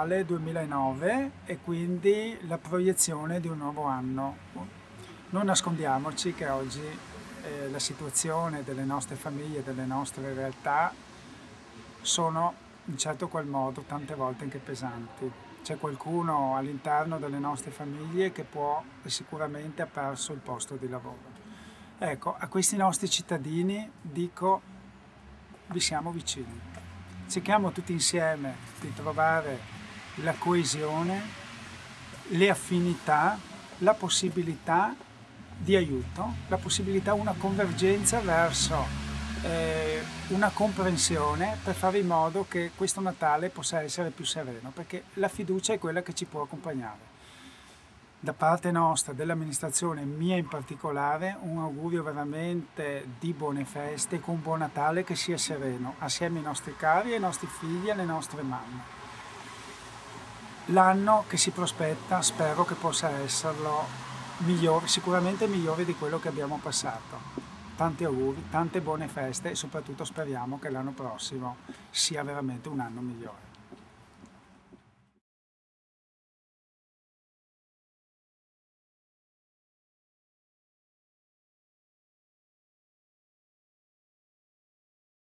Natale 2009 e quindi la proiezione di un nuovo anno. Non nascondiamoci che oggi la situazione delle nostre famiglie, delle nostre realtà sono in certo qual modo tante volte anche pesanti. C'è qualcuno all'interno delle nostre famiglie che sicuramente ha perso il posto di lavoro. Ecco, a questi nostri cittadini dico, vi siamo vicini. Cerchiamo tutti insieme di trovare la coesione, le affinità, la possibilità di aiuto, la possibilità, una convergenza verso una comprensione per fare in modo che questo Natale possa essere più sereno, perché la fiducia è quella che ci può accompagnare. Da parte nostra, dell'amministrazione, mia in particolare, un augurio veramente di buone feste, con un buon Natale che sia sereno, assieme ai nostri cari, ai nostri figli e alle nostre mamme. L'anno che si prospetta spero che possa esserlo migliore, sicuramente migliore di quello che abbiamo passato. Tanti auguri, tante buone feste e soprattutto speriamo che l'anno prossimo sia veramente un anno migliore.